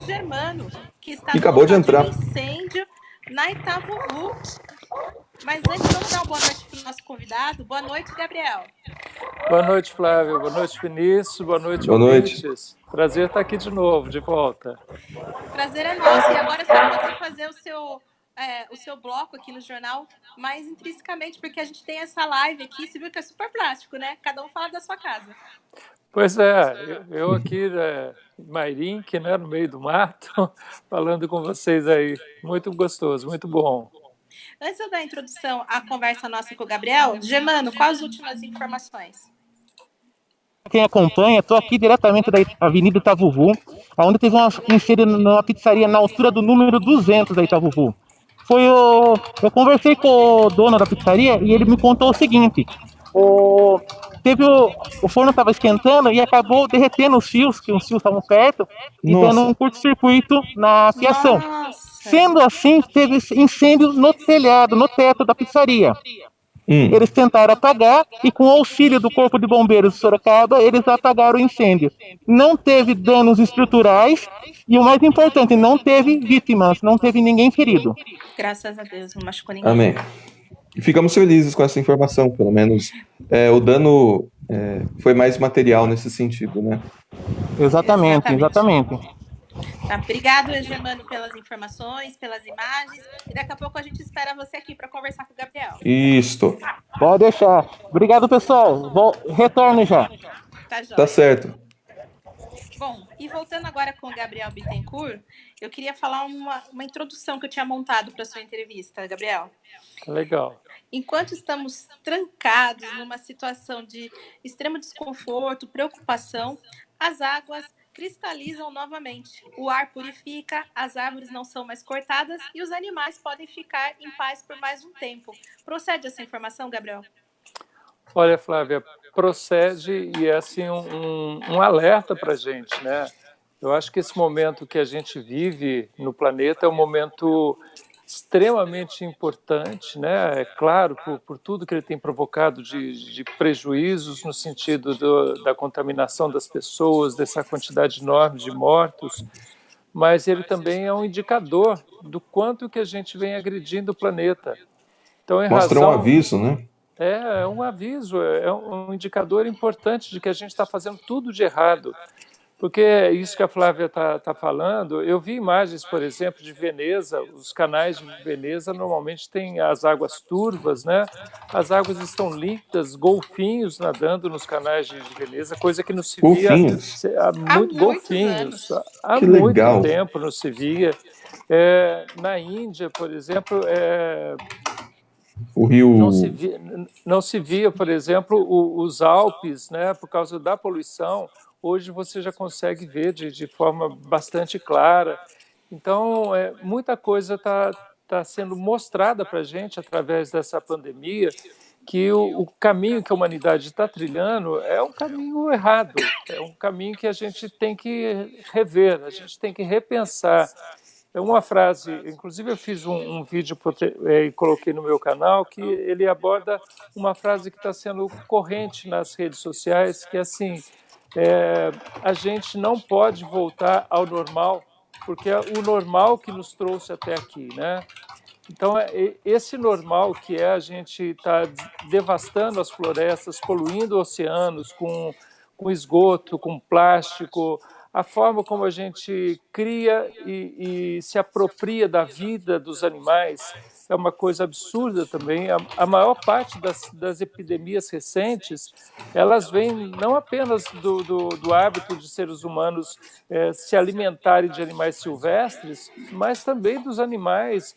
Germano, que está Que no acabou de local de um entrar. incêndio na Itavuvu. Mas antes, vamos dar uma boa noite para o nosso convidado. Boa noite, Gabriel. Boa noite, Flávio. Boa noite, Vinícius. Boa noite, Boa noite. ouvintes. Prazer estar aqui de novo, de volta. Prazer é nosso. E agora você vai poder fazer o seu bloco aqui no jornal mais intrinsecamente, porque a gente tem essa live aqui. Você viu que é super plástico, né? Cada um fala da sua casa. Pois é, eu aqui em Mairinque, né, no meio do mato, falando com vocês aí. Muito gostoso, muito bom. Antes de eu dar a introdução à conversa nossa com o Gabriel, Germano, quais as últimas informações? Quem acompanha, estou aqui diretamente da Avenida Itavuvu, onde teve um incêndio numa pizzaria na altura do número 200 da Itavuvu. Eu conversei com o dono da pizzaria e ele me contou o seguinte: o forno estava esquentando e acabou derretendo os fios, que os fios estavam perto, e dando um Nossa. curto-circuito na fiação. Nossa! Sendo assim, teve incêndio no telhado, no teto da pizzaria. Eles tentaram apagar e, com o auxílio do Corpo de Bombeiros de Sorocaba, eles apagaram o incêndio. Não teve danos estruturais e, o mais importante, não teve vítimas, não teve ninguém ferido. Graças a Deus, não machucou ninguém. Amém. E ficamos felizes com essa informação, pelo menos o dano foi mais material nesse sentido, né? Exatamente. Tá, obrigado, Germano, pelas informações, pelas imagens. E daqui a pouco a gente espera você aqui para conversar com o Gabriel. Isto. Pode deixar. Obrigado, pessoal. Retorno já. Tá jóia. Tá certo. Bom, e voltando agora com o Gabriel Bittencourt, eu queria falar uma introdução que eu tinha montado para sua entrevista, Gabriel. Legal. Enquanto estamos trancados numa situação de extremo desconforto, preocupação, as águas cristalizam novamente. O ar purifica, as árvores não são mais cortadas e os animais podem ficar em paz por mais um tempo. Procede essa informação, Gabriel? Olha, Flávia, procede e é assim um alerta para a gente, né? Eu acho que esse momento que a gente vive no planeta é um momento extremamente importante, né? É claro, por tudo que ele tem provocado de prejuízos no sentido da contaminação das pessoas, dessa quantidade enorme de mortos, mas ele também é um indicador do quanto que a gente vem agredindo o planeta. Então, Mostra um aviso, né? É um aviso, é um indicador importante de que a gente está fazendo tudo de errado. Porque é isso que a Flávia está falando. Eu vi imagens, por exemplo, de Veneza. Os canais de Veneza normalmente têm as águas turvas, né? As águas estão límpidas, golfinhos nadando nos canais de Veneza, coisa que não se via há golfinhos. Há muito tempo não se via. Na Índia, por exemplo, o rio... não se via, por exemplo, os Alpes, né, por causa da poluição. Hoje você já consegue ver de forma bastante clara. Então, muita coisa está sendo mostrada para a gente através dessa pandemia, que o caminho que a humanidade está trilhando é um caminho errado, é um caminho que a gente tem que rever, a gente tem que repensar. É uma frase, inclusive eu fiz um vídeo e coloquei no meu canal, que ele aborda uma frase que está sendo corrente nas redes sociais, que é assim, a gente não pode voltar ao normal, porque é o normal que nos trouxe até aqui, né? Então, esse normal que é a gente estar devastando as florestas, poluindo oceanos com esgoto, com plástico, a forma como a gente cria e se apropria da vida dos animais é uma coisa absurda também. A maior parte das epidemias recentes, elas vêm não apenas do hábito de seres humanos se alimentarem de animais silvestres, mas também dos animais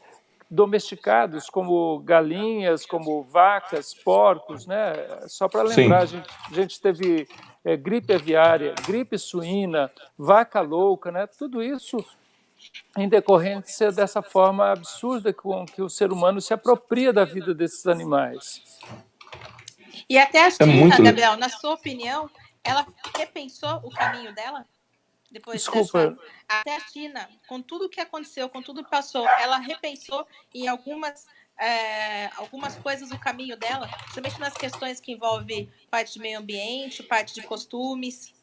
domesticados, como galinhas, como vacas, porcos, né? Só para lembrar, a gente teve gripe aviária, gripe suína, vaca louca, né? Tudo isso em decorrência dessa forma absurda com que o ser humano se apropria da vida desses animais. E até a China, Gabriel, na sua opinião, ela repensou o caminho dela? Depois até a China, com tudo que aconteceu, com tudo que passou, ela repensou em algumas coisas o caminho dela, principalmente nas questões que envolvem parte de meio ambiente, parte de costumes.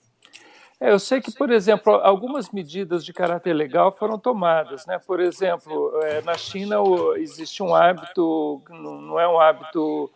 Eu sei que, por exemplo, algumas medidas de caráter legal foram tomadas, né? Por exemplo, na China existe um hábito, não é um hábito,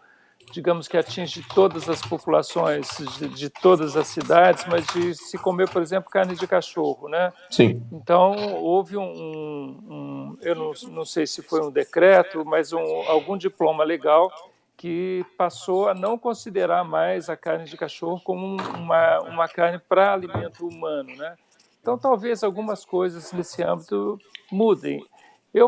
digamos, que atinge todas as populações de todas as cidades, mas de se comer, por exemplo, carne de cachorro, né? Sim. Então, houve eu não sei se foi um decreto, mas algum diploma legal que passou a não considerar mais a carne de cachorro como uma carne para alimento humano, né? Então, talvez algumas coisas nesse âmbito mudem.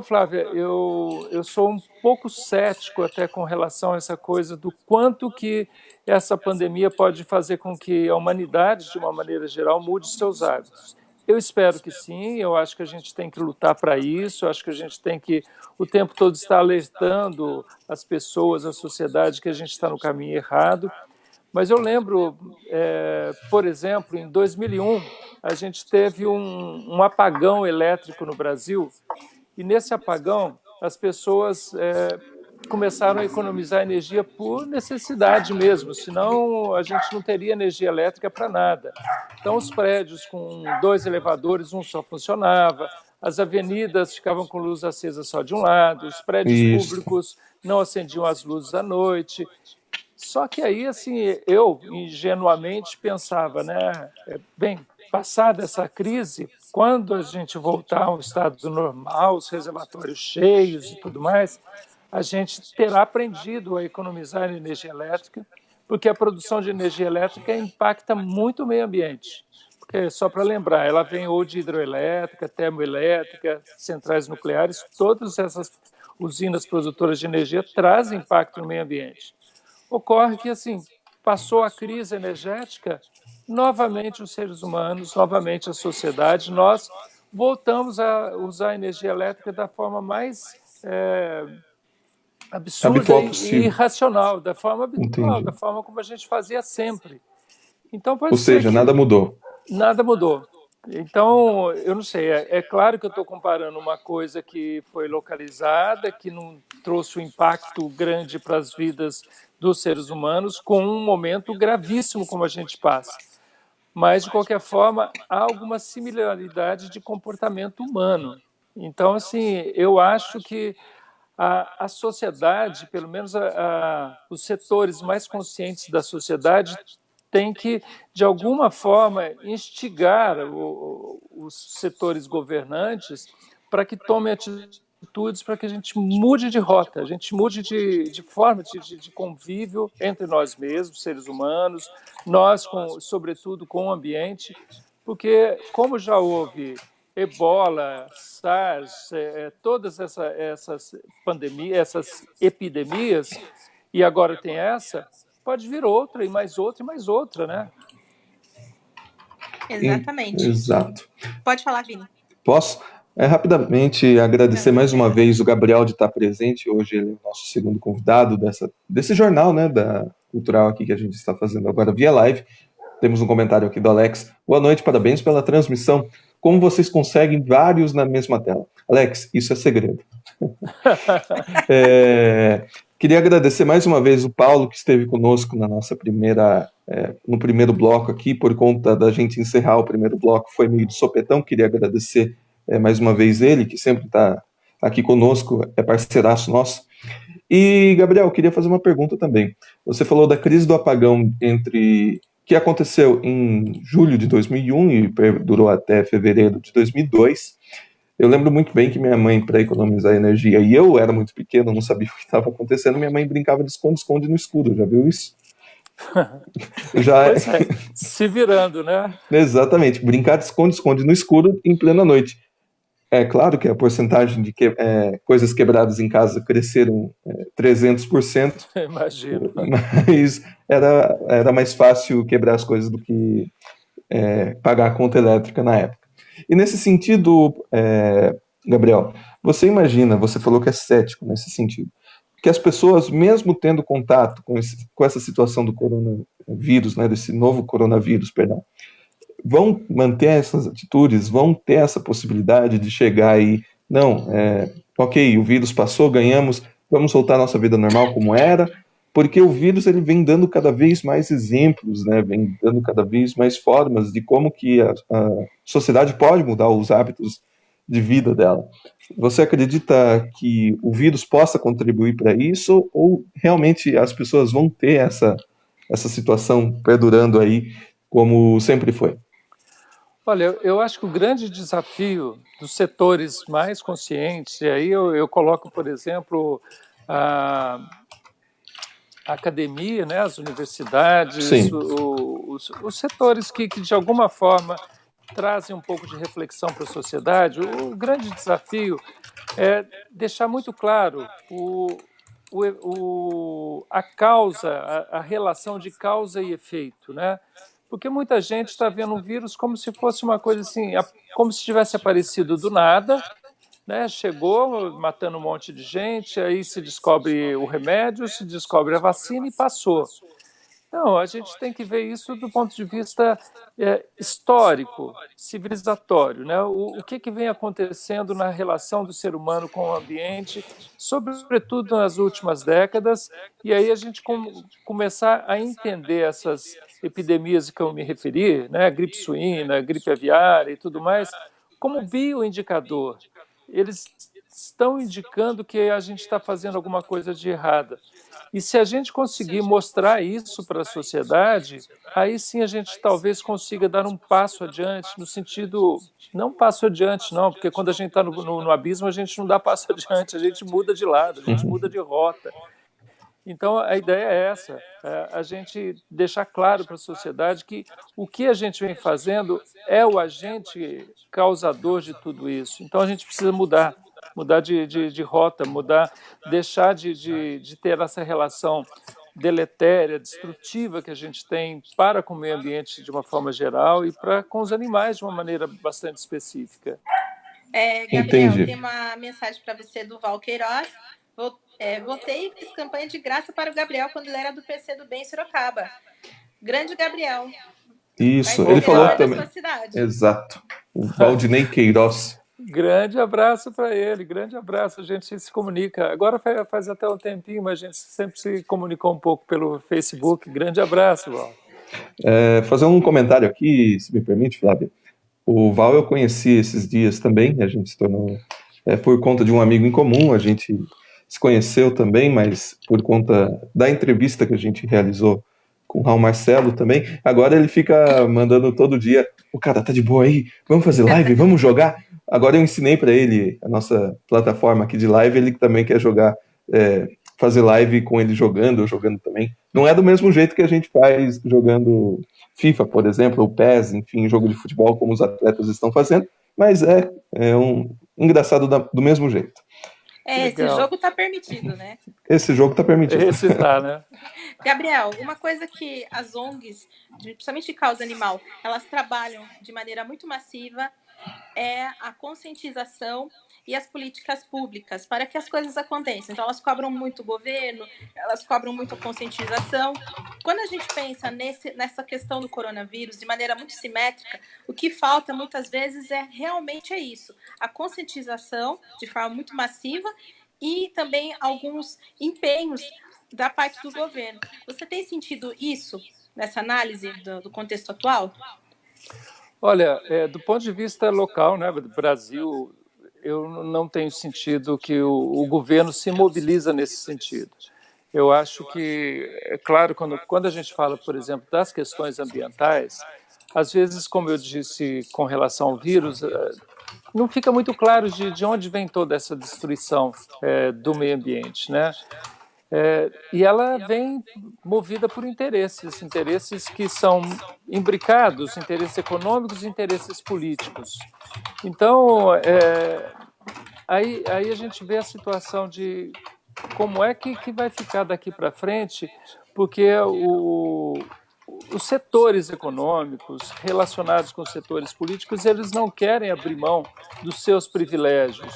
Flávia, eu sou um pouco cético até com relação a essa coisa do quanto que essa pandemia pode fazer com que a humanidade, de uma maneira geral, mude seus hábitos. Eu espero que sim, eu acho que a gente tem que lutar para isso, eu acho que a gente tem que, o tempo todo, estar alertando as pessoas, a sociedade, que a gente está no caminho errado. Mas eu lembro, por exemplo, em 2001, a gente teve um apagão elétrico no Brasil, e nesse apagão as pessoas começaram a economizar energia por necessidade mesmo, senão a gente não teria energia elétrica para nada. Então, os prédios com 2 elevadores, um só funcionava, as avenidas ficavam com luz acesa só de um lado, os prédios públicos não acendiam as luzes à noite. Só que aí, assim, eu ingenuamente pensava, né, bem, passada essa crise, quando a gente voltar ao estado normal, os reservatórios cheios e tudo mais, a gente terá aprendido a economizar energia elétrica, porque a produção de energia elétrica impacta muito o meio ambiente. Porque, só para lembrar, ela vem ou de hidroelétrica, termoelétrica, centrais nucleares, todas essas usinas produtoras de energia trazem impacto no meio ambiente. Ocorre que, assim, passou a crise energética, novamente os seres humanos, novamente a sociedade, nós voltamos a usar a energia elétrica da forma mais absurda e irracional, da forma habitual, da forma como a gente fazia sempre. Então, pode ser que nada mudou. Nada mudou. Então, eu não sei, é claro que eu estou comparando uma coisa que foi localizada, que não trouxe um impacto grande para as vidas dos seres humanos, com um momento gravíssimo como a gente passa. Mas, de qualquer forma, há alguma similaridade de comportamento humano. Então, assim, eu acho que a sociedade, pelo menos os setores mais conscientes da sociedade, tem que, de alguma forma, instigar os setores governantes para que tomem atitudes para que a gente mude de rota, a gente mude de forma de convívio entre nós mesmos, seres humanos, nós, sobretudo, com o ambiente, porque, como já houve Ebola, SARS, todas essas pandemias, essas epidemias, e agora tem essa, pode vir outra, e mais outra, e mais outra, né? Exatamente. Exato. Pode falar, Vini. Posso? Rapidamente agradecer mais uma vez o Gabriel de estar presente. Hoje ele é o nosso segundo convidado desse jornal, né, da cultural aqui que a gente está fazendo agora via live. Temos um comentário aqui do Alex. Boa noite, parabéns pela transmissão. Como vocês conseguem vários na mesma tela? Alex, isso é segredo. Queria agradecer mais uma vez o Paulo, que esteve conosco na nossa no primeiro bloco aqui, por conta da gente encerrar o primeiro bloco, foi meio de sopetão. Queria agradecer mais uma vez ele, que sempre está aqui conosco, é parceiraço nosso. E, Gabriel, queria fazer uma pergunta também. Você falou da crise do apagão que aconteceu em julho de 2001 e durou até fevereiro de 2002. Eu lembro muito bem que minha mãe, para economizar energia, e eu era muito pequeno, não sabia o que estava acontecendo, minha mãe brincava de esconde-esconde no escuro. Já viu isso? Pois é, se virando, né? Exatamente, brincar de esconde-esconde no escuro em plena noite. É claro que a porcentagem de coisas quebradas em casa cresceram 300%. Imagino. Mas era mais fácil quebrar as coisas do que pagar a conta elétrica na época. E nesse sentido, Gabriel, você falou que é cético nesse sentido, que as pessoas, mesmo tendo contato com essa situação do coronavírus, né, desse novo coronavírus, perdão, vão manter essas atitudes, vão ter essa possibilidade de chegar e, não, ok, o vírus passou, ganhamos, vamos voltar à nossa vida normal como era, porque o vírus ele vem dando cada vez mais exemplos, né? Vem dando cada vez mais formas de como que a sociedade pode mudar os hábitos de vida dela. Você acredita que o vírus possa contribuir para isso, ou realmente as pessoas vão ter essa situação perdurando aí como sempre foi? Olha, eu acho que o grande desafio dos setores mais conscientes, e aí eu coloco, por exemplo, a academia, né, as universidades, os setores que, de alguma forma, trazem um pouco de reflexão para a sociedade. O grande desafio é deixar muito claro a causa, a relação de causa e efeito, né? Porque muita gente está vendo um vírus como se fosse uma coisa assim, como se tivesse aparecido do nada, né? Chegou matando um monte de gente, aí se descobre o remédio, se descobre a vacina e passou. Não, a gente tem que ver isso do ponto de vista histórico, civilizatório, né? O que vem acontecendo na relação do ser humano com o ambiente, sobretudo nas últimas décadas, e aí a gente começar a entender essas epidemias que eu me referi, né? Gripe suína, gripe aviária e tudo mais, como bioindicador. Eles estão indicando que a gente está fazendo alguma coisa de errada. E se a gente conseguir mostrar isso para a sociedade, aí sim a gente talvez consiga dar um passo adiante, no sentido, não passo adiante não, porque quando a gente está no abismo a gente não dá passo adiante, a gente muda de lado, a gente muda de rota. Então, a ideia é essa, a gente deixar claro para a sociedade que o que a gente vem fazendo é o agente causador de tudo isso. Então, a gente precisa mudar de rota, deixar de ter essa relação deletéria, destrutiva que a gente tem para com o meio ambiente de uma forma geral e para com os animais de uma maneira bastante específica. Gabriel, Entendi. tem uma mensagem para você do Val Queiroz. Votei e fiz campanha de graça para o Gabriel quando ele era do PC do Bem em Sorocaba. Grande Gabriel. Isso, ele falou também. Sua cidade. Exato. O Valdinei Queiroz. Grande abraço para ele, grande abraço. A gente se comunica. Agora faz até um tempinho, mas a gente sempre se comunicou um pouco pelo Facebook. Grande abraço, Val. Fazer um comentário aqui, se me permite, Flávia. O Val eu conheci esses dias também, a gente se tornou, por conta de um amigo em comum, a gente se conheceu também, mas por conta da entrevista que a gente realizou com o Raul Marcelo também, agora ele fica mandando todo dia, o cara, tá de boa aí? Vamos fazer live? Vamos jogar? Agora eu ensinei para ele a nossa plataforma aqui de live, ele também quer jogar, fazer live com ele jogando, eu jogando também. Não é do mesmo jeito que a gente faz jogando FIFA, por exemplo, ou PES, enfim, jogo de futebol, como os atletas estão fazendo, mas é um engraçado do mesmo jeito. Esse jogo tá permitido, né? Esse jogo tá permitido. Esse tá, né? Gabriel, uma coisa que as ONGs, principalmente de causa animal, elas trabalham de maneira muito massiva é a conscientização e as políticas públicas para que as coisas aconteçam. Então, elas cobram muito o governo, elas cobram muito a conscientização. Quando a gente pensa nessa questão do coronavírus de maneira muito simétrica, o que falta muitas vezes realmente isso, a conscientização de forma muito massiva e também alguns empenhos da parte do governo. Você tem sentido isso nessa análise do contexto atual? Olha, do ponto de vista local, né, do Brasil, eu não tenho sentido que o governo se mobiliza nesse sentido. Eu acho que, é claro, quando a gente fala, por exemplo, das questões ambientais, às vezes, como eu disse com relação ao vírus, não fica muito claro de onde vem toda essa destruição do meio ambiente, né? E ela vem movida por interesses que são imbricados, interesses econômicos e interesses políticos. Então, aí a gente vê a situação de como é que vai ficar daqui para frente, porque os setores econômicos relacionados com os setores políticos, eles não querem abrir mão dos seus privilégios,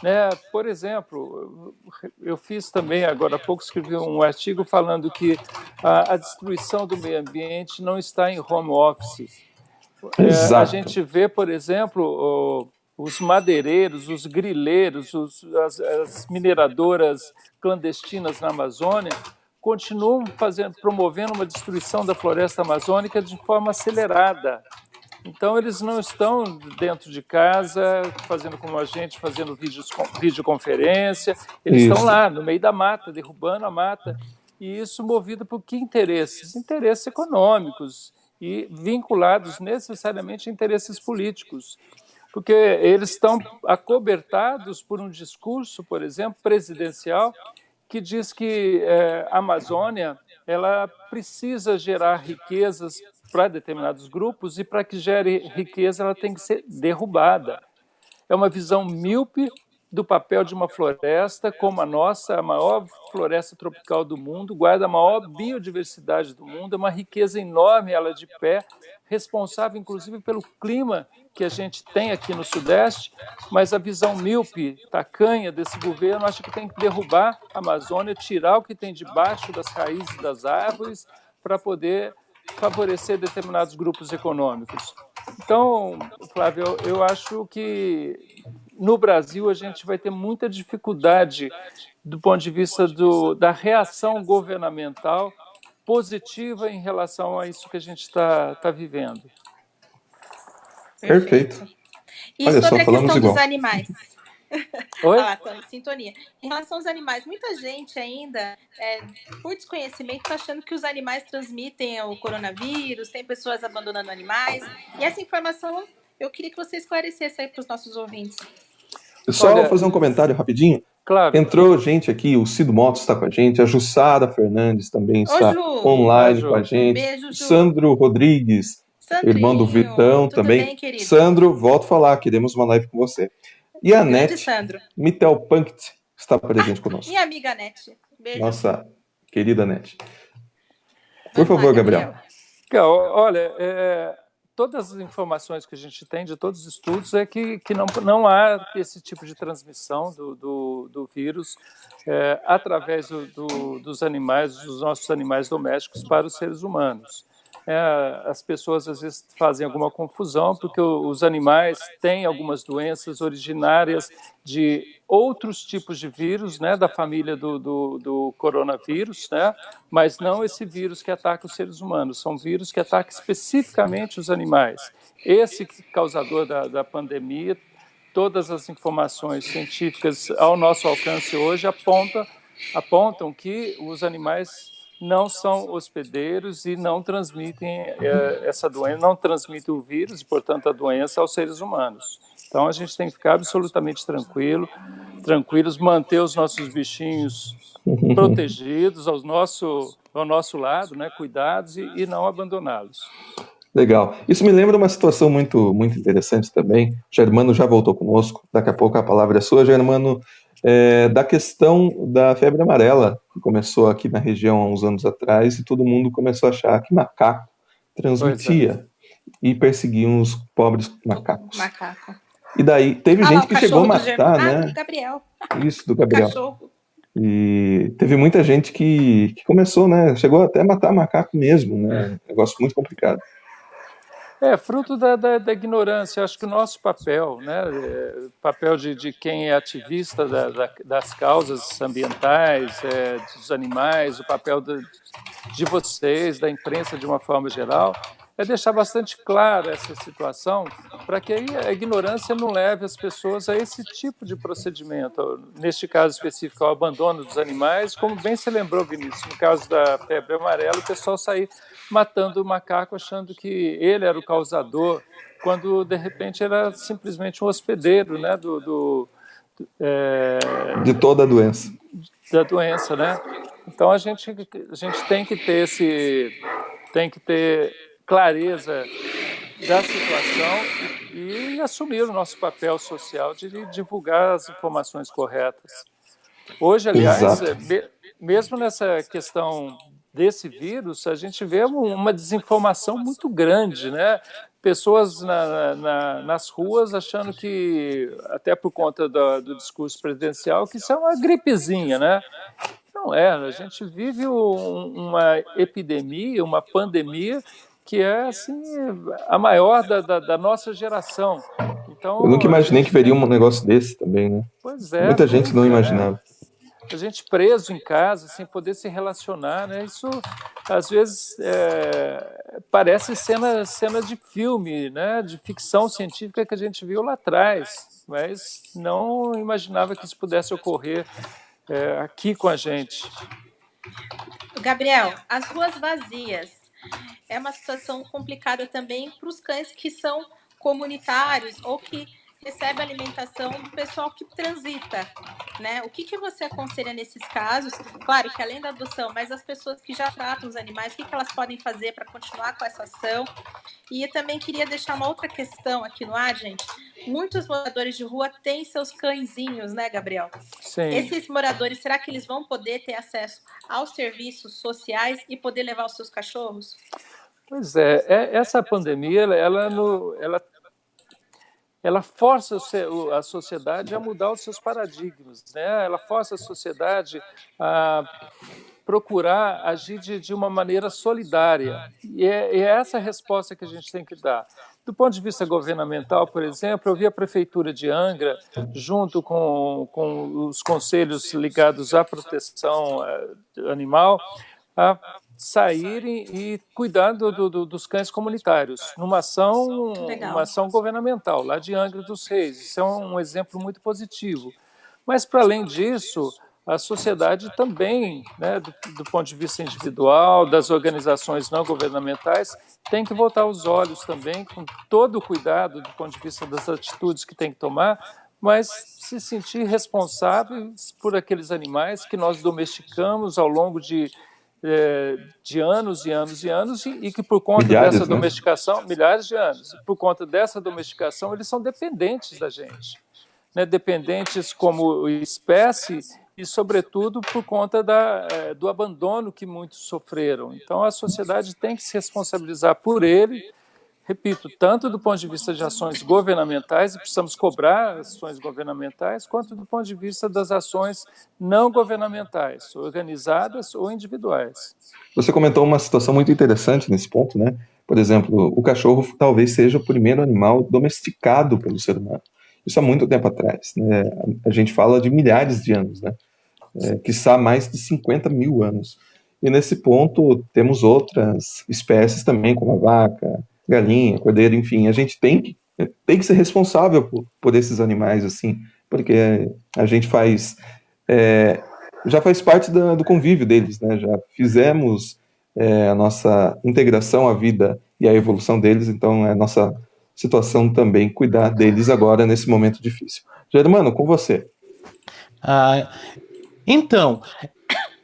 né? Por exemplo, eu fiz também, agora há pouco, escrevi um artigo falando que a destruição do meio ambiente não está em home office. A gente vê, por exemplo, os madeireiros, os grileiros, as mineradoras clandestinas na Amazônia, continuam promovendo uma destruição da floresta amazônica de forma acelerada. Então, eles não estão dentro de casa, fazendo como a gente, fazendo videoconferência, eles estão lá, no meio da mata, derrubando a mata, e isso movido por que interesses? Interesses econômicos e vinculados necessariamente a interesses políticos, porque eles estão acobertados por um discurso, por exemplo, presidencial, que diz que a Amazônia ela precisa gerar riquezas para determinados grupos e para que gere riqueza ela tem que ser derrubada. É uma visão míope do papel de uma floresta como a nossa, a maior floresta tropical do mundo, guarda a maior biodiversidade do mundo, é uma riqueza enorme, ela de pé, responsável inclusive pelo clima que a gente tem aqui no Sudeste, mas a visão míope, tacanha desse governo acha que tem que derrubar a Amazônia, tirar o que tem debaixo das raízes das árvores para poder favorecer determinados grupos econômicos. Então, Flávio, eu acho que no Brasil a gente vai ter muita dificuldade do ponto de vista da reação governamental positiva em relação a isso que a gente está vivendo. Perfeito. E olha sobre só, a questão dos animais. Oi? Ah, estão em sintonia. Em relação aos animais, muita gente ainda, por desconhecimento, está achando que os animais transmitem o coronavírus, tem pessoas abandonando animais. E essa informação, eu queria que você esclarecesse aí para os nossos ouvintes. Só fazer um comentário rapidinho. Claro. Entrou gente aqui, o Cido Motos está com a gente, a Jussara Fernandes também está online com a gente. Beijo, Ju. Sandro Rodrigues, Sandrinho, irmão do Vitão também. Bem, querido? Sandro, volto a falar, queremos uma live com você. E a Net Mittelpunkt está presente conosco. Minha amiga Net. Beijo. Nossa querida Net. Por favor, Gabriel. Olha, todas as informações que a gente tem de todos os estudos é que não há esse tipo de transmissão do vírus através dos animais, dos nossos animais domésticos para os seres humanos. As pessoas às vezes fazem alguma confusão porque os animais têm algumas doenças originárias de outros tipos de vírus, né, da família do coronavírus, né, mas não esse vírus que ataca os seres humanos, são vírus que atacam especificamente os animais. Esse causador da pandemia, todas as informações científicas ao nosso alcance hoje apontam que os animais não são hospedeiros e não transmitem essa doença, não transmitem o vírus e, portanto, a doença aos seres humanos. Então, a gente tem que ficar absolutamente tranquilos, manter os nossos bichinhos protegidos ao nosso lado, né, cuidados e não abandoná-los. Legal. Isso me lembra uma situação muito, muito interessante também. Germano já voltou conosco, daqui a pouco a palavra é sua, Germano. Da questão da febre amarela, que começou aqui na região há uns anos atrás, e todo mundo começou a achar que macaco transmitia e perseguiam os pobres macacos. Macaco. E daí teve gente que chegou a matar, né? Do Gabriel. Isso, do Gabriel. Cachorro. E teve muita gente que começou, né? Chegou até a matar macaco mesmo, né? Negócio muito complicado. Fruto da ignorância. Acho que o nosso papel, né, papel de quem é ativista das causas ambientais, dos animais, o papel de vocês, da imprensa de uma forma geral, é deixar bastante clara essa situação para que aí a ignorância não leve as pessoas a esse tipo de procedimento. Neste caso específico, ao abandono dos animais, como bem se lembrou, Vinícius, no caso da febre amarela, o pessoal saiu matando o macaco achando que ele era o causador, quando de repente era simplesmente um hospedeiro, né, de toda a doença. Da doença, né? Então a gente tem que ter clareza da situação e assumir o nosso papel social de divulgar as informações corretas. Hoje, aliás, mesmo nessa questão desse vírus, a gente vê uma desinformação muito grande, né? Pessoas nas ruas achando que, até por conta do discurso presidencial, que isso é uma gripezinha, né? Não é, a gente vive uma epidemia, uma pandemia que é assim, a maior da nossa geração. Então, eu nunca imaginei que veria um negócio desse também, né? Pois é. Muita gente não imaginava. a gente preso em casa, sem poder se relacionar, né? Isso, às vezes, parece cena de filme, né? De ficção científica que a gente viu lá atrás, mas não imaginava que isso pudesse ocorrer aqui com a gente. Gabriel, as ruas vazias é uma situação complicada também para os cães que são comunitários ou que recebem alimentação do pessoal que transita, né? O que você aconselha nesses casos? Claro que além da adoção, mas as pessoas que já tratam os animais, o que elas podem fazer para continuar com essa ação? E eu também queria deixar uma outra questão aqui no ar, gente. Muitos moradores de rua têm seus cãezinhos, né, Gabriel? Sim. Esses moradores, será que eles vão poder ter acesso aos serviços sociais e poder levar os seus cachorros? Pois essa pandemia, ela força a sociedade a mudar os seus paradigmas, né? Ela força a sociedade a procurar agir de uma maneira solidária. E é essa a resposta que a gente tem que dar. Do ponto de vista governamental, por exemplo, eu vi a Prefeitura de Angra, junto com os conselhos ligados à proteção animal, a saírem e cuidando dos cães comunitários, numa ação governamental, lá de Angra dos Reis. Isso é um exemplo muito positivo. Mas, para além disso, a sociedade também, né, do ponto de vista individual, das organizações não governamentais, tem que voltar os olhos também, com todo o cuidado do ponto de vista das atitudes que tem que tomar, mas se sentir responsáveis por aqueles animais que nós domesticamos ao longo de anos e anos e anos, e que por conta dessa domesticação, milhares de anos, por conta dessa domesticação, eles são dependentes da gente, né? Dependentes como espécie e, sobretudo, por conta do abandono que muitos sofreram. Então, a sociedade tem que se responsabilizar por ele, repito, tanto do ponto de vista de ações governamentais, e precisamos cobrar ações governamentais, quanto do ponto de vista das ações não governamentais, organizadas ou individuais. Você comentou uma situação muito interessante nesse ponto, né? Por exemplo, o cachorro talvez seja o primeiro animal domesticado pelo ser humano. Isso há muito tempo atrás, né? A gente fala de milhares de anos, né? Quiçá mais de 50 mil anos. E nesse ponto temos outras espécies também, como a vaca, galinha, cordeiro, enfim. A gente tem que ser responsável por esses animais, assim, porque a gente já faz parte do convívio deles, né? Já fizemos a nossa integração à vida e à evolução deles, então é nossa situação também cuidar deles agora nesse momento difícil. Germano, com você. Então,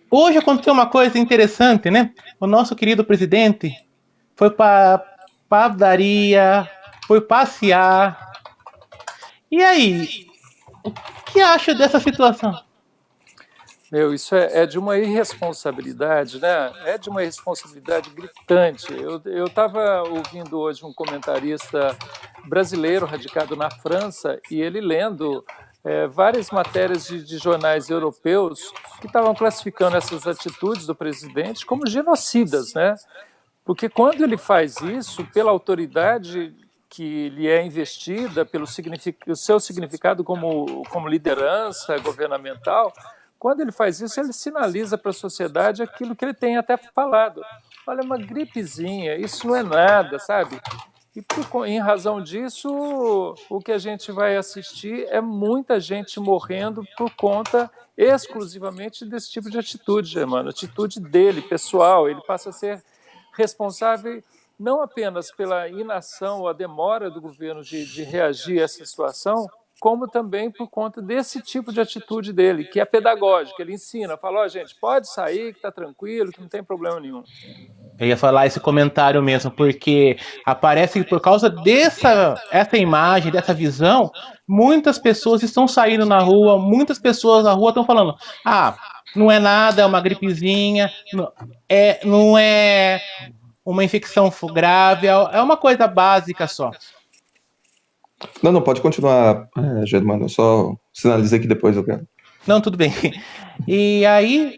hoje aconteceu uma coisa interessante, né? O nosso querido presidente foi para padaria, foi passear. E aí, o que acha dessa situação? Isso é de uma irresponsabilidade, né? É de uma irresponsabilidade gritante. Eu estava ouvindo hoje um comentarista brasileiro radicado na França e ele lendo várias matérias de jornais europeus que estavam classificando essas atitudes do presidente como genocidas, né? Porque quando ele faz isso, pela autoridade que lhe é investida, pelo seu significado como liderança governamental, quando ele faz isso, ele sinaliza para a sociedade aquilo que ele tem até falado. Olha, uma gripezinha, isso não é nada, sabe? E em razão disso, o que a gente vai assistir é muita gente morrendo por conta exclusivamente desse tipo de atitude, Germano. Atitude dele, pessoal. Ele passa a ser responsável não apenas pela inação ou a demora do governo de reagir a essa situação, como também por conta desse tipo de atitude dele, que é pedagógica. Ele ensina, fala, gente, pode sair, que está tranquilo, que não tem problema nenhum. Eu ia falar esse comentário mesmo, porque aparece que por causa essa imagem, dessa visão, muitas pessoas estão saindo na rua, muitas pessoas na rua estão falando, não é nada, é uma gripezinha, não é uma infecção grave, é uma coisa básica só. Não, pode continuar, Germano, eu só sinalizei que depois eu quero. Não, tudo bem. E aí,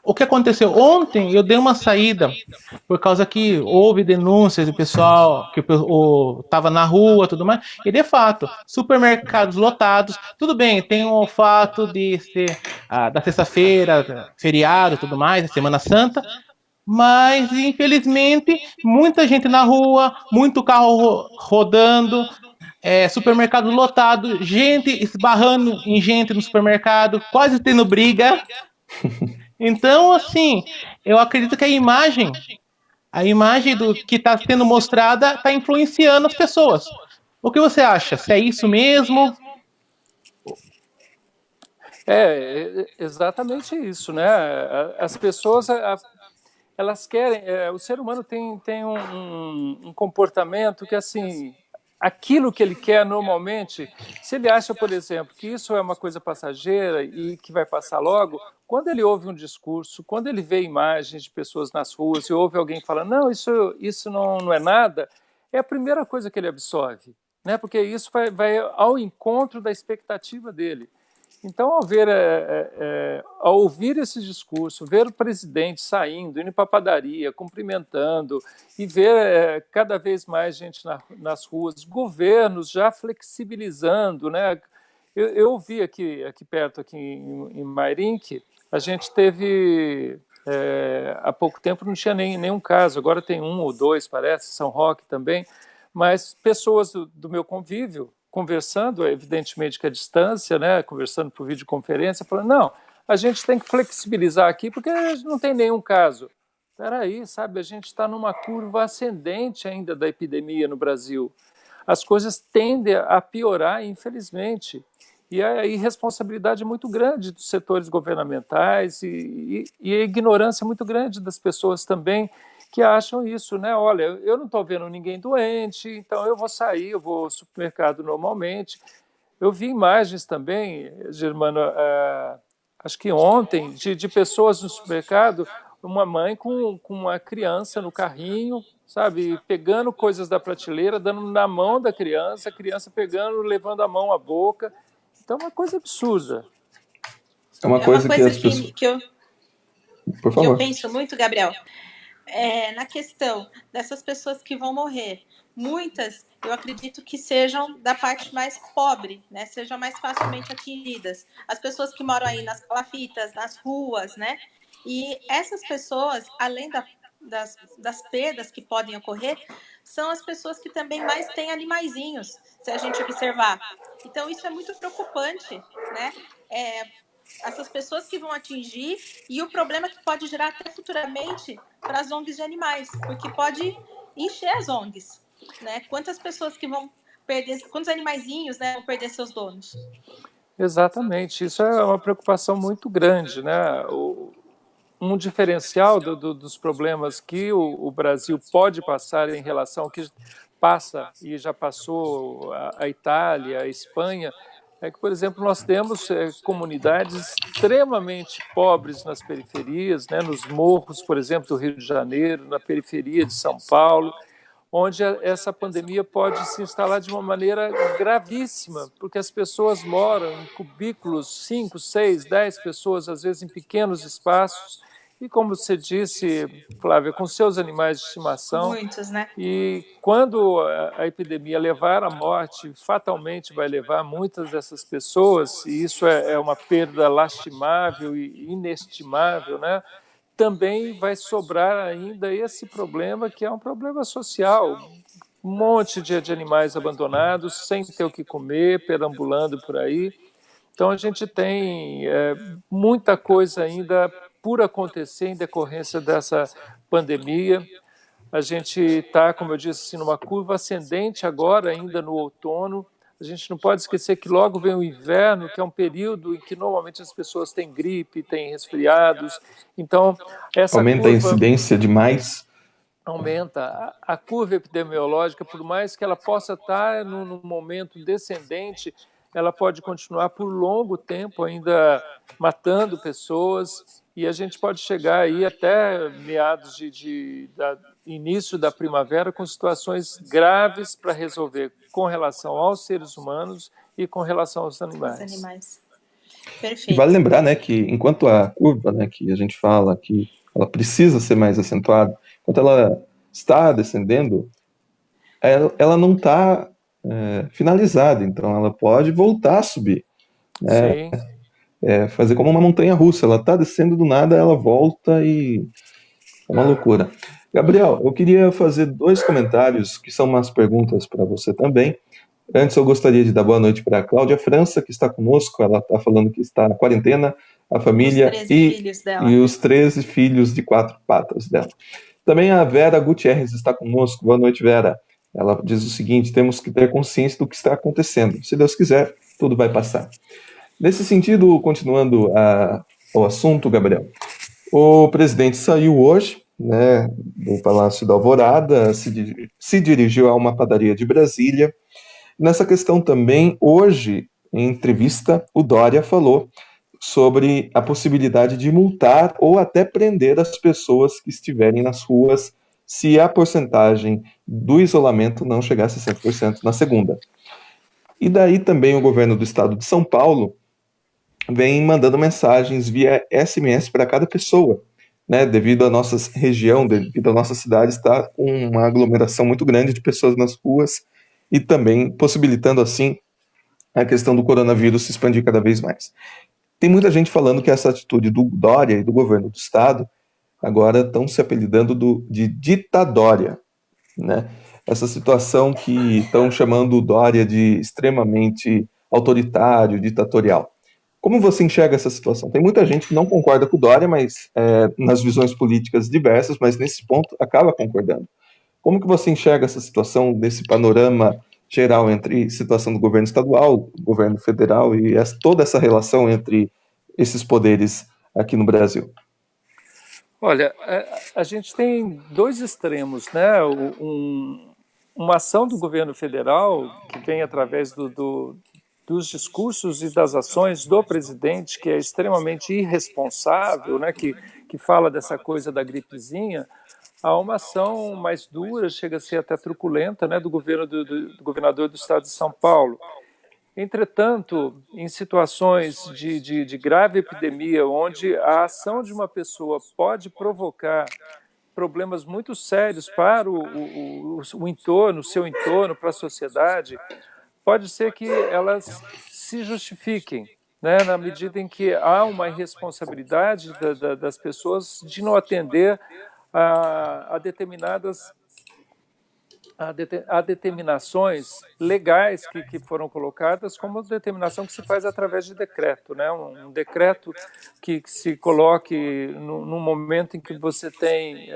o que aconteceu? Ontem eu dei uma saída, por causa que houve denúncias do pessoal que estava na rua e tudo mais, e de fato, supermercados lotados, tudo bem, tem o fato de ser da sexta-feira, feriado e tudo mais, Semana Santa, mas infelizmente muita gente na rua, muito carro rodando, supermercado lotado, gente esbarrando em gente no supermercado, quase tendo briga. Então, assim, eu acredito que a imagem do que está sendo mostrada está influenciando as pessoas. O que você acha? Se é isso mesmo? É exatamente isso, né? As pessoas, elas querem. O ser humano tem um comportamento que, assim, aquilo que ele quer normalmente, se ele acha, por exemplo, que isso é uma coisa passageira e que vai passar logo, quando ele ouve um discurso, quando ele vê imagens de pessoas nas ruas e ouve alguém falando, não, isso não é nada, é a primeira coisa que ele absorve, né? Porque isso vai ao encontro da expectativa dele. Então, ao ouvir esse discurso, ver o presidente saindo, indo para a padaria, cumprimentando, e ver cada vez mais gente nas ruas, governos já flexibilizando, né? Eu vi aqui perto, aqui em Mairink, a gente teve, há pouco tempo não tinha nenhum caso, agora tem 1 ou 2, parece, São Roque também, mas pessoas do meu convívio, conversando, evidentemente que à distância, né, conversando por videoconferência, falando, não, a gente tem que flexibilizar aqui porque não tem nenhum caso. Espera aí, sabe, a gente está numa curva ascendente ainda da epidemia no Brasil. As coisas tendem a piorar, infelizmente. E a irresponsabilidade é muito grande dos setores governamentais e a ignorância muito grande das pessoas também que acham isso, né? Olha, eu não estou vendo ninguém doente, então eu vou sair, eu vou ao supermercado normalmente. Eu vi imagens também, Germano, acho que ontem, de pessoas no supermercado, uma mãe com uma criança no carrinho, sabe, pegando coisas da prateleira, dando na mão da criança, a criança pegando, levando a mão à boca. Então, é uma coisa absurda. É uma coisa que as pessoas... Por favor. Que eu penso muito, Gabriel, na questão dessas pessoas que vão morrer. Muitas, eu acredito que sejam da parte mais pobre, né? Sejam mais facilmente atingidas. As pessoas que moram aí nas palafitas, nas ruas, né? E essas pessoas, além das perdas que podem ocorrer, são as pessoas que também mais têm animaizinhos, se a gente observar. Então, isso é muito preocupante, né? Essas pessoas que vão atingir e o problema que pode gerar até futuramente para as ONGs de animais, porque pode encher as ONGs, né? Quantas pessoas que vão perder, quantos animaizinhos, né, vão perder seus donos? Exatamente, isso é uma preocupação muito grande, né? Um diferencial dos problemas que o Brasil pode passar em relação ao que passa e já passou a Itália, a Espanha, é que, por exemplo, nós temos comunidades extremamente pobres nas periferias, né, nos morros, por exemplo, do Rio de Janeiro, na periferia de São Paulo, onde essa pandemia pode se instalar de uma maneira gravíssima, porque as pessoas moram em cubículos, 5, 6, 10 pessoas, às vezes em pequenos espaços, e como você disse, Flávia, com seus animais de estimação. Muitos, né? E quando a epidemia levar à morte, fatalmente vai levar muitas dessas pessoas, e isso é uma perda lastimável e inestimável, né? Também vai sobrar ainda esse problema, que é um problema social. Um monte de animais abandonados, sem ter o que comer, perambulando por aí. Então, a gente tem muita coisa ainda por acontecer em decorrência dessa pandemia. A gente está, como eu disse, assim, numa curva ascendente agora, ainda no outono. A gente não pode esquecer que logo vem o inverno, que é um período em que normalmente as pessoas têm gripe, têm resfriados. Então, essa aumenta a incidência demais. Aumenta. A curva epidemiológica, por mais que ela possa estar num momento descendente, ela pode continuar por longo tempo ainda matando pessoas, e a gente pode chegar aí até meados início da primavera com situações graves para resolver com relação aos seres humanos e com relação aos animais. Perfeito. E vale lembrar, né, que enquanto a curva, né, que a gente fala que ela precisa ser mais acentuada, enquanto ela está descendendo, ela não está finalizada, então ela pode voltar a subir. Né? fazer como uma montanha-russa. Ela está descendo do nada, ela volta e é uma loucura. Gabriel, eu queria fazer 2 comentários que são umas perguntas para você também. Antes, eu gostaria de dar boa noite para a Cláudia França, que está conosco. Ela está falando que está na quarentena, a família Os 13 filhos dela. e os 13 filhos de 4 patas dela. Também a Vera Gutierrez está conosco. Boa noite, Vera. Ela diz o seguinte: temos que ter consciência do que está acontecendo. Se Deus quiser, tudo vai passar. Nesse sentido, continuando o assunto, Gabriel, o presidente saiu hoje, né, do Palácio da Alvorada, se dirigiu a uma padaria de Brasília. Nessa questão também, hoje, em entrevista, o Dória falou sobre a possibilidade de multar ou até prender as pessoas que estiverem nas ruas se a porcentagem do isolamento não chegasse a 100% na segunda. E daí também o governo do estado de São Paulo vem mandando mensagens via SMS para cada pessoa, né, devido à nossa região, devido à nossa cidade estar com uma aglomeração muito grande de pessoas nas ruas e também possibilitando assim a questão do coronavírus se expandir cada vez mais. Tem muita gente falando que essa atitude do Dória e do governo do estado agora estão se apelidando de ditadória, né? Essa situação que estão chamando o Dória de extremamente autoritário, ditatorial. Como você enxerga essa situação? Tem muita gente que não concorda com o Dória, mas nas visões políticas diversas, mas nesse ponto acaba concordando. Como que você enxerga essa situação, desse panorama geral entre situação do governo estadual, governo federal e toda essa relação entre esses poderes aqui no Brasil? Olha, a gente tem 2 extremos, né? Uma ação do governo federal que vem através dos discursos e das ações do presidente, que é extremamente irresponsável, né? Que fala dessa coisa da gripezinha, a uma ação mais dura, chega a ser até truculenta, né? Do governador do estado de São Paulo. Entretanto, em situações de grave epidemia, onde a ação de uma pessoa pode provocar problemas muito sérios para o entorno, o seu entorno, para a sociedade, pode ser que elas se justifiquem, né, na medida em que há uma irresponsabilidade das pessoas de não atender a determinações legais que foram colocadas, como a determinação que se faz através de decreto, né? Um decreto que se coloque num momento em que você tem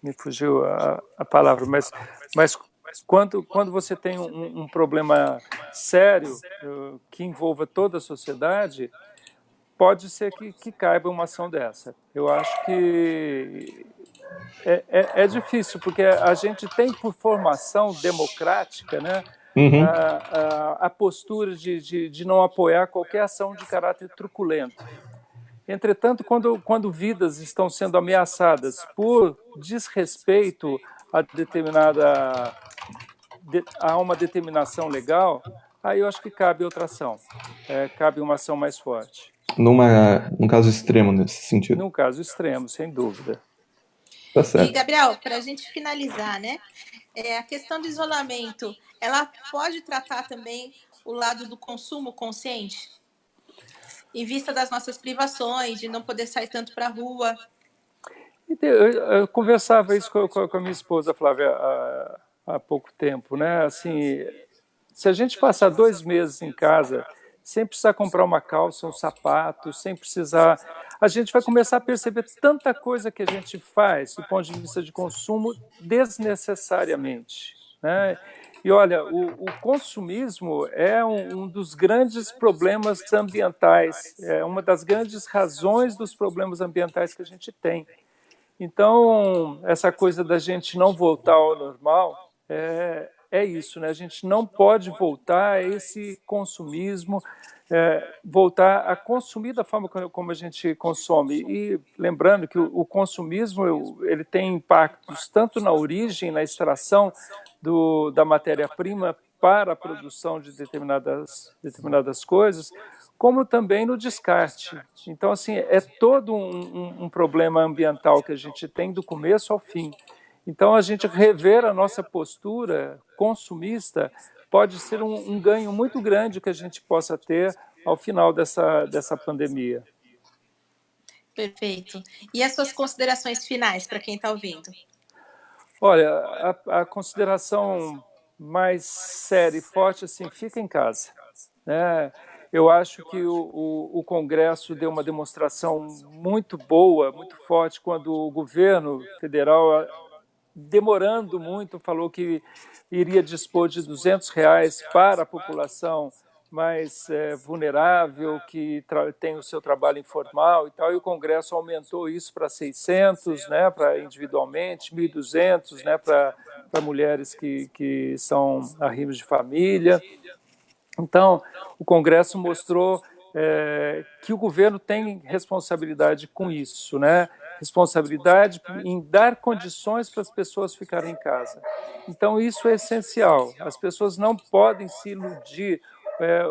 me fugiu a palavra, mas quando você tem um problema sério que envolva toda a sociedade, pode ser que caiba uma ação dessa. Eu acho que é difícil, porque a gente tem, por formação democrática, né, Uhum. a postura de não apoiar qualquer ação de caráter truculento. Entretanto, quando vidas estão sendo ameaçadas por desrespeito a uma determinação legal, aí eu acho que cabe outra ação, cabe uma ação mais forte. Num caso extremo nesse sentido. Num caso extremo, sem dúvida. Tá certo. E, Gabriel, para a gente finalizar, né? A questão do isolamento, ela pode tratar também o lado do consumo consciente? Em vista das nossas privações, de não poder sair tanto para a rua. Eu conversava isso com a minha esposa, Flávia, há pouco tempo, né? Assim, se a gente passar 2 meses em casa, sem precisar comprar uma calça, um sapato, sem precisar... A gente vai começar a perceber tanta coisa que a gente faz, do ponto de vista de consumo, desnecessariamente, né? E olha, o consumismo é um dos grandes problemas ambientais, é uma das grandes razões dos problemas ambientais que a gente tem. Então, essa coisa da gente não voltar ao normal é isso, né? A gente não pode voltar a esse consumismo, voltar a consumir da forma como a gente consome. E lembrando que o consumismo ele tem impactos tanto na origem, na extração da matéria-prima para a produção de determinadas coisas, como também no descarte. Então, assim, é todo um problema ambiental que a gente tem do começo ao fim. Então, a gente rever a nossa postura consumista pode ser um ganho muito grande que a gente possa ter ao final dessa pandemia. Perfeito. E as suas considerações finais para quem está ouvindo? Olha, a consideração mais séria e forte, assim, fica em casa, né? Eu acho que o Congresso deu uma demonstração muito boa, muito forte, quando o governo federal, demorando muito, falou que iria dispor de R$200 para a população mais vulnerável, que tem o seu trabalho informal e tal, e o Congresso aumentou isso para 600, né, para individualmente, 1.200, né, para mulheres que são arrimes de família. Então, o Congresso mostrou que o governo tem responsabilidade com isso, né? Responsabilidade em dar condições para as pessoas ficarem em casa. Então, isso é essencial. As pessoas não podem se iludir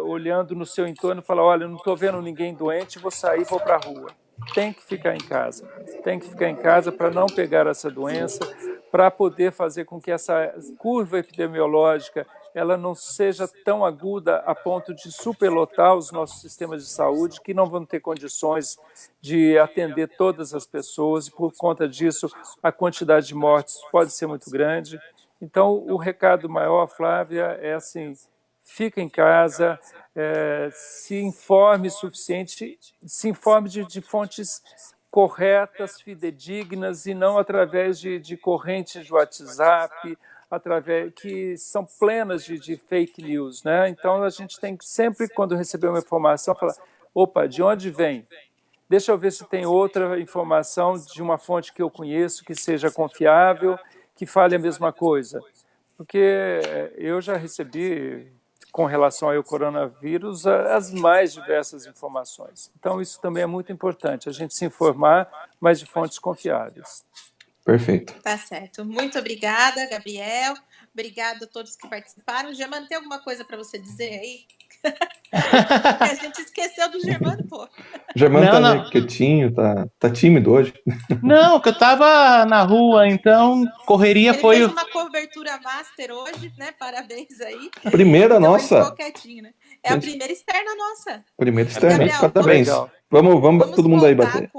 olhando no seu entorno e falar, olha, eu não estou vendo ninguém doente, vou sair e vou para a rua. Tem que ficar em casa. Tem que ficar em casa para não pegar essa doença, para poder fazer com que essa curva epidemiológica ela não seja tão aguda a ponto de superlotar os nossos sistemas de saúde, que não vão ter condições de atender todas as pessoas, e por conta disso a quantidade de mortes pode ser muito grande. Então, o recado maior, Flávia, é assim, fica em casa, se informe se informe de fontes corretas, fidedignas, e não através de correntes de WhatsApp, que são plenas de fake news, né? Então, a gente tem que sempre, quando receber uma informação, falar, opa, de onde vem? Deixa eu ver se tem outra informação de uma fonte que eu conheço, que seja confiável, que fale a mesma coisa. Porque eu já recebi, com relação ao coronavírus, as mais diversas informações. Então, isso também é muito importante, a gente se informar, mas de fontes confiáveis. Perfeito. Tá certo. Muito obrigada, Gabriel. Obrigada a todos que participaram. Germano, tem alguma coisa para você dizer aí? A gente esqueceu do Germano, pô. Germano tá meio quietinho, tá tímido hoje. Não, que eu tava na rua, então correria ele foi... Ele fez uma cobertura master hoje, né? Parabéns aí. Primeira então nossa. Ele ficou quietinho, né? É a primeira externa nossa. Primeira externa, Gabriel, parabéns. Vamos todo mundo aí bater.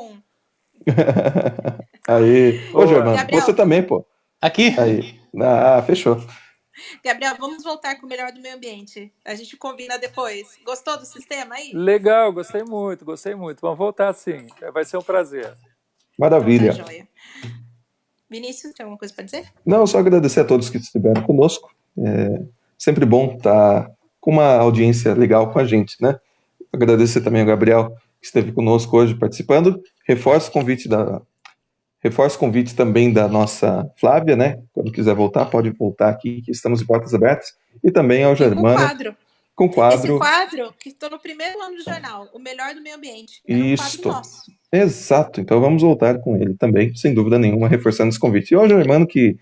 Aí. Ô, Germano, Gabriel, você também, pô. Aqui? Aí. Fechou. Gabriel, vamos voltar com o melhor do meio ambiente. A gente combina depois. Gostou do sistema aí? Legal, gostei muito. Vamos voltar sim. Vai ser um prazer. Maravilha. Então, tá joia. Vinícius, tem alguma coisa para dizer? Não, só agradecer a todos que estiveram conosco. Sempre bom estar com uma audiência legal com a gente, né? Agradecer também ao Gabriel, que esteve conosco hoje participando. Reforço o convite também da nossa Flávia, né? Quando quiser voltar, pode voltar aqui, que estamos de portas abertas. E também ao Germano. Com quadro. Esse quadro, que estou no primeiro ano do jornal, o melhor do meio ambiente. Isso. Um quadro nosso. Exato. Então vamos voltar com ele também, sem dúvida nenhuma, reforçando esse convite. E ao Germano, que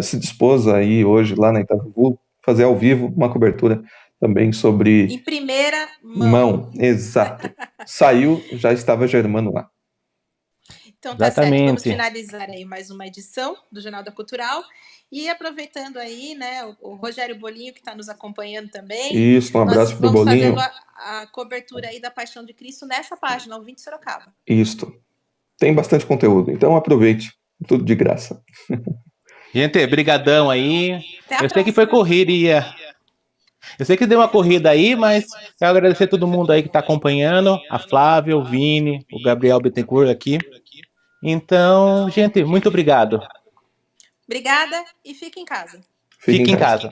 se dispôs aí hoje, lá na Itavuvu, fazer ao vivo uma cobertura também sobre... Em primeira mão. Exato. Saiu, já estava Germano lá. Então tá certo, vamos finalizar aí mais uma edição do Jornal da Cultural e aproveitando aí, né, o Rogério Bolinho que está nos acompanhando também. Isso, um abraço pro Bolinho. Nós fazendo a cobertura aí da Paixão de Cristo nessa página, Ouvinte Sorocaba. Isso, tem bastante conteúdo, então aproveite, tudo de graça. Gente, brigadão aí. Eu sei que foi correria. Eu sei que deu uma corrida aí, mas quero agradecer a todo mundo aí que está acompanhando, a Flávia, o Vini, o Gabriel Bittencourt aqui. Então, gente, muito obrigado. Obrigada e fique em casa. Fique em casa.